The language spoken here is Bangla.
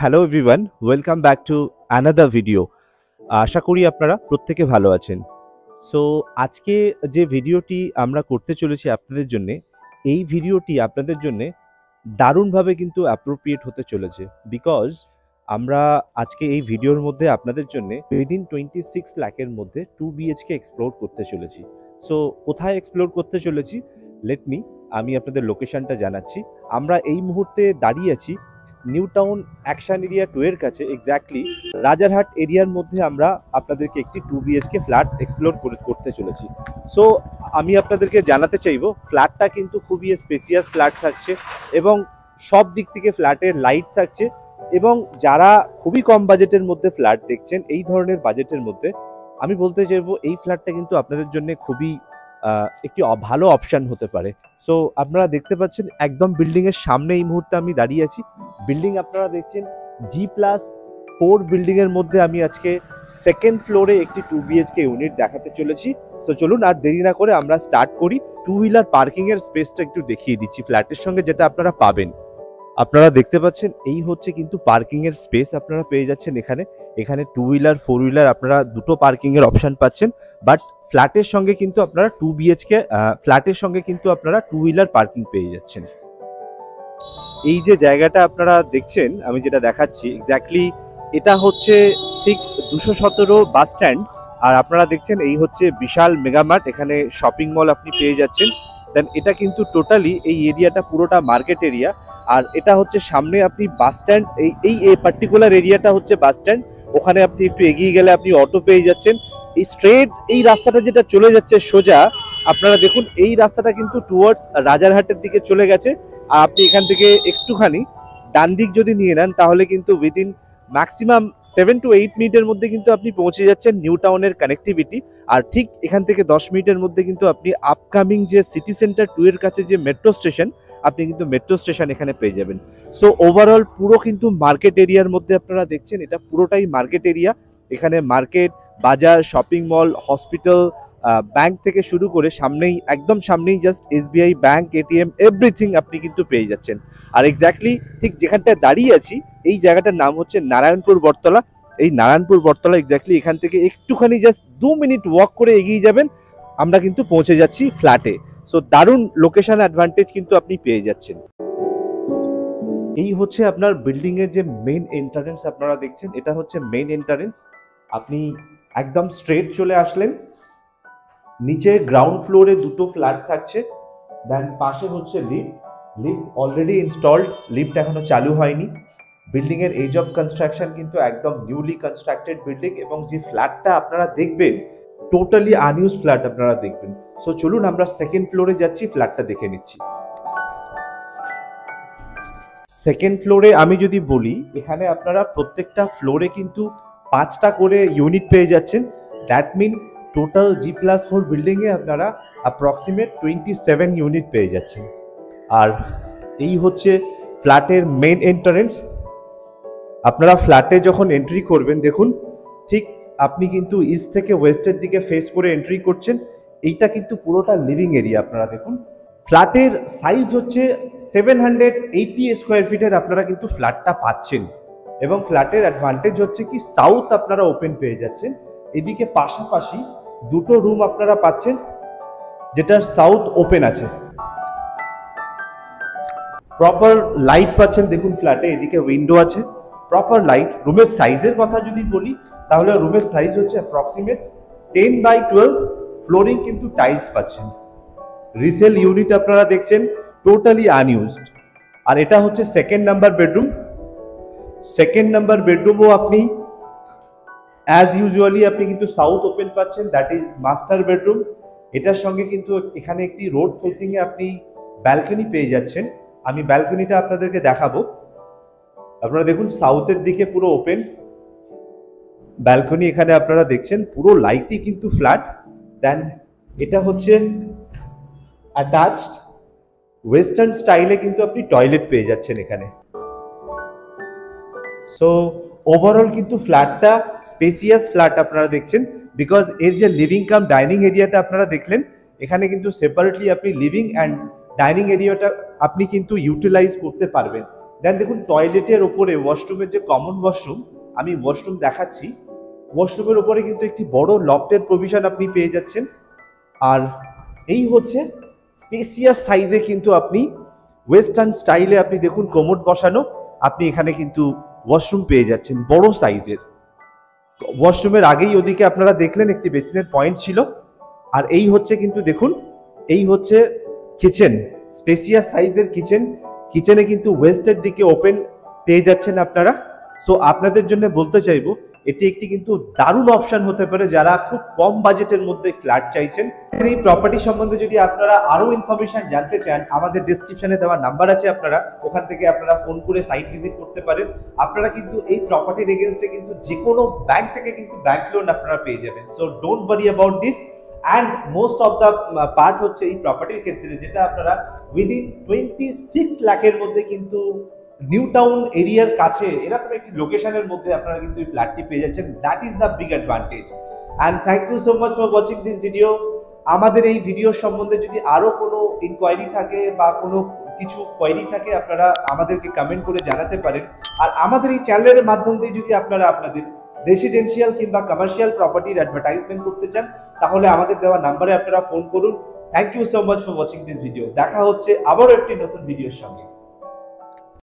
Hello everyone, welcome back to another video. আশা করি আপনারা প্রত্যেকে ভালো আছেন। সো আজকে যে ভিডিওটি আমরা করতে চলেছি আপনাদের জন্যে, এই ভিডিওটি আপনাদের জন্যে দারুণভাবে কিন্তু অ্যাপ্রোপ্রিয়েট হতে চলেছে। বিকজ আমরা আজকে এই ভিডিওর মধ্যে আপনাদের জন্যে উইদিন 26 লাখের মধ্যে 2 বিএইচকে এক্সপ্লোর করতে চলেছি। সো কোথায় এক্সপ্লোর করতে চলেছি, আমি আপনাদের লোকেশনটা জানাচ্ছি। আমরা এই মুহূর্তে দাঁড়িয়ে আছি নিউ টাউন অ্যাকশন এরিয়া 2 এর কাছে, এক্স্যাক্টলি রাজারহাট এরিয়ার মধ্যে আমরা আপনাদেরকে একটি 2 বিএইচকে ফ্ল্যাট এক্সপ্লোর করতে চলেছি। সো আমি আপনাদেরকে জানাতে চাইবো, ফ্ল্যাটটা কিন্তু খুবই স্পেসিয়াস ফ্ল্যাট থাকছে এবং সব দিক থেকে ফ্ল্যাটের লাইট থাকছে। এবং যারা খুবই কম বাজেটের মধ্যে ফ্ল্যাট দেখছেন, এই ধরনের বাজেটের মধ্যে, আমি বলতে চাইবো এই ফ্ল্যাটটা কিন্তু আপনাদের জন্য খুবই একটি ভালো অপশন হতে পারে। সো আপনারা দেখতে পাচ্ছেন একদম বিল্ডিং এর সামনে এই মুহূর্তে আমি দাঁড়িয়ে আছি। বিল্ডিং আপনারা দেখছেন G+4 বিল্ডিং এর মধ্যে আমি আজকে সেকেন্ড ফ্লোরে একটি 2 বিএইচকে ইউনিট দেখাতে চলেছি। সো চলুন আর দেরি না করে আমরা স্টার্ট করি। টু হুইলার পার্কিং এর স্পেসটা একটু দেখিয়ে দিচ্ছি ফ্ল্যাটের সঙ্গে, যেটা আপনারা পাবেন। আপনারা দেখতে পাচ্ছেন এই হচ্ছে কিন্তু পার্কিং এর স্পেস আপনারা পেয়ে যাচ্ছেন এখানে। এখানে 2 হুইলার 4 হুইলার আপনারা দুটো পার্কিং এর অপশন পাচ্ছেন। বাট ফ্ল্যাটের সঙ্গে কিন্তু আপনারা 2 বিএইচকে ফ্ল্যাটের সঙ্গে কিন্তু আপনারা 2 হুইলার পার্কিং পেয়ে যাচ্ছেন। এই যে জায়গাটা আপনারা দেখছেন, আমি যেটা দেখাচ্ছি এক্স্যাক্টলি এটা হচ্ছে ঠিক 217 বাস স্ট্যান্ড। আর আপনারা দেখছেন এই হচ্ছে বিশাল মেগামার্ট, এখানে শপিং মল আপনি পেয়ে যাচ্ছেন। দেন এটা কিন্তু টোটালি এই এরিয়াটা পুরোটা মার্কেট এরিয়া। আর এটা হচ্ছে সামনে আপনি বাস স্ট্যান্ড, এই পার্টিকুলার এরিয়াটা হচ্ছে বাস স্ট্যান্ড। ওখানে আপনি একটু এগিয়ে গেলে আপনি অটো পেয়ে যাচ্ছেন। এই স্ট্রেট এই রাস্তাটা যেটা চলে যাচ্ছে সোজা, আপনারা দেখুন এই রাস্তাটা কিন্তু টুয়ার্ডস রাজারহাটের দিকে চলে গেছে। আর আপনি এখান থেকে একটুখানি ডান দিক যদি নিয়ে নেন, তাহলে কিন্তু উইদিন ম্যাক্সিমাম 7 to 8 মিনিটের মধ্যে কিন্তু আপনি পৌঁছে যাচ্ছেন নিউ টাউনের কানেক্টিভিটি। আর ঠিক এখান থেকে 10 মিনিটের মধ্যে কিন্তু আপনি আপকামিং যে সিটি সেন্টার 2 এর কাছে যে মেট্রো স্টেশন, আপনি কিন্তু মেট্রো স্টেশন এখানে পেয়ে যাবেন। সো ওভারঅল পুরো কিন্তু মার্কেট এরিয়ার মধ্যে আপনারা দেখছেন, এটা পুরোটাই মার্কেট এরিয়া। এখানে মার্কেট, বাজার, শপিং মল, হসপিটাল, ব্যাংক থেকে শুরু করে সামনেই, একদম সামনেই just SBI bank, ATM, everything আপনি কিন্তু পেয়ে যাচ্ছেন। আর এক্স্যাক্টলি ঠিক যেখানটায় দাঁড়িয়ে আছি, এই জায়গাটার নাম হচ্ছে নারায়ণপুর বটতলা। এই নারায়ণপুর বটতলা এক্স্যাক্টলি এখান থেকে একটুখানি জাস্ট 2 মিনিট ওয়াক করে এগিয়ে যাবেন, আমরা কিন্তু পৌঁছে যাচ্ছি ফ্ল্যাটে। সো দারুণ লোকেশন অ্যাডভান্টেজ কিন্তু আপনি পেয়ে যাচ্ছেন। এই হচ্ছে আপনার বিল্ডিং এর যে মেইন এন্ট্রান্স আপনারা দেখছেন, এটা হচ্ছে মেইন এন্ট্রান্স। আপনি একদম স্ট্রেট চলে আসলেন, নিচে গ্রাউন্ড ফ্লোরে দুটো ফ্ল্যাট থাকছে। দেন পাশে হচ্ছে lift. Lift already installed, lift এখনো চালু হয়নি। বিল্ডিং এর এজ অফ কনস্ট্রাকশন কিন্তু একদম নিউলি কনস্ট্রাক্টেড বিল্ডিং। এবং যে ফ্ল্যাটটা আপনারা দেখবেন, টোটালি আনইউজ ফ্ল্যাট আপনারা দেখবেন। সো চলুন আমরা সেকেন্ড ফ্লোরে যাচ্ছি, ফ্ল্যাটটা দেখে নিচ্ছি। সেকেন্ড ফ্লোরে আমি যদি বলি, এখানে আপনারা প্রত্যেকটা ফ্লোরে কিন্তু 5টা করে ইউনিট পেয়ে যাচ্ছেন। That mean total G+4 building এ আপনারা অ্যাপ্রক্সিমেট 27 ইউনিট পেয়ে যাচ্ছেন। আর এই হচ্ছে ফ্ল্যাটের মেইন এন্ট্রান্স। আপনারা ফ্ল্যাটে যখন এন্ট্রি করবেন, দেখুন ঠিক আপনি কিন্তু ইস্ট থেকে ওয়েস্টের দিকে ফেস করে এন্ট্রি করছেন। এইটা কিন্তু পুরোটা লিভিং এরিয়া। আপনারা দেখুন ফ্ল্যাটের সাইজ হচ্ছে 780 স্কোয়ার ফিটের আপনারা কিন্তু ফ্ল্যাটটা পাচ্ছেন। এবং ফ্ল্যাটের অ্যাডভান্টেজ হচ্ছে কি, সাউথ আপনারা ওপেন পেয়ে যাচ্ছেন। এদিকে পাশাপাশি দুটো রুম আপনারা পাচ্ছেন, যেটার সাউথ ওপেন আছে। প্রপার লাইট পাচ্ছেন, দেখুন ফ্ল্যাটে এদিকে উইন্ডো আছে, প্রপার লাইট। রুমের সাইজের কথা যদি বলি, তাহলে রুমের সাইজ হচ্ছে অ্যাপ্রক্সিমেট 10x12। ফ্লোরিং কিন্তু টাইলস পাচ্ছেন। রিসেল ইউনিট আপনারা দেখছেন, টোটালি আনইউজড। আর এটা হচ্ছে second number bedroom. Second number বেডরুমও আপনি অ্যাজ ইউজুয়ালি আপনি কিন্তু সাউথ ওপেন পাচ্ছেন, দ্যাট ইজ মাস্টার বেডরুম। এটার সঙ্গে কিন্তু এখানে একটি রোড ফেসিং এ আপনি ব্যালকনি পেয়ে যাচ্ছেন। আমি ব্যালকনিটা আপনাদেরকে দেখাবো। আপনারা দেখুন সাউথের দিকে পুরো ওপেন ব্যালকনি এখানে আপনারা দেখছেন, পুরো লাইটই কিন্তু ফ্ল্যাট। দেন এটা হচ্ছে অ্যাটাচড ওয়েস্টার্ন স্টাইলে কিন্তু আপনি টয়লেট পেয়ে যাচ্ছেন এখানে। সো ওভারঅল কিন্তু ফ্ল্যাটটা স্পেসিয়াস ফ্ল্যাট আপনারা দেখছেন। বিকজ এর যে লিভিং কাম ডাইনিং এরিয়াটা আপনারা দেখলেন, এখানে কিন্তু সেপারেটলি আপনি লিভিং অ্যান্ড ডাইনিং এরিয়াটা আপনি কিন্তু ইউটিলাইজ করতে পারবেন। দেন দেখুন টয়লেটের ওপরে ওয়াশরুমের যে কমন ওয়াশরুম, আমি ওয়াশরুম দেখাচ্ছি, ওয়াশরুমের ওপরে কিন্তু একটি বড় লফটের প্রভিশন আপনি পেয়ে যাচ্ছেন। আর এই হচ্ছে স্পেসিয়াস সাইজে কিন্তু আপনি ওয়েস্টার্ন স্টাইলে আপনি দেখুন কোমোড বসানো, আপনি এখানে কিন্তু ওয়াশরুম পেয়ে যাচ্ছেন বড় সাইজের। ওয়াশরুমের আগেই ওদিকে আপনারা দেখলেন একটি বেসিনের পয়েন্ট ছিল। আর এই হচ্ছে কিন্তু দেখুন, এই হচ্ছে কিচেন, স্পেসিয়াস সাইজের কিচেন। কিচেনে কিন্তু ওয়েস্টের দিকে ওপেন পেয়ে যাচ্ছেন আপনারা। সো আপনাদের জন্য বলতে চাইবো এটি একটি কিন্তু দারুণ অপশন হতে পারে যারা খুব কম বাজেটের মধ্যে ফ্ল্যাট চাইছেন। এই প্রপার্টি সম্বন্ধে যদি আপনারা আরো ইনফরমেশন জানতে চান, আমাদের ডেসক্রিপশনে দেওয়া নাম্বার আছে, আপনারা ওখান থেকে আপনারা ফোন করে সাইট ভিজিট করতে পারেন। আপনারা কিন্তু এই প্রপার্টির এগেইনস্টে কিন্তু যে কোনো ব্যাংক থেকে কিন্তু ব্যাংক লোন আপনারা পেয়ে যাবেন। So don't worry about this. And most of the part হচ্ছে এই প্রপার্টির ক্ষেত্রে যেটা আপনারা উইদিন 26 লাখের মধ্যে কিন্তু নিউ টাউন এরিয়ার কাছে এরকম একটি লোকেশনের মধ্যে আপনারা কিন্তু এই ফ্ল্যাটটি পেয়ে যাচ্ছেন। That is the big advantage. And thank you so much for watching this video. আমাদের এই ভিডিও সম্বন্ধে যদি আরো কোনো ইনকোয়ারি থাকে বা কোনো কিছু কোয়েরি থাকে, আপনারা আমাদেরকে কমেন্ট করে জানাতে পারেন। আর আমাদের এই চ্যানেলের মাধ্যম দিয়ে যদি আপনারা আপনাদের রেসিডেন্সিয়াল কিংবা কমার্শিয়াল প্রপার্টির অ্যাডভার্টাইজমেন্ট করতে চান, তাহলে আমাদের দেওয়া নাম্বারে আপনারা ফোন করুন। Thank you so much for watching this video. দেখা হচ্ছে আবারও একটি নতুন ভিডিওর সঙ্গে।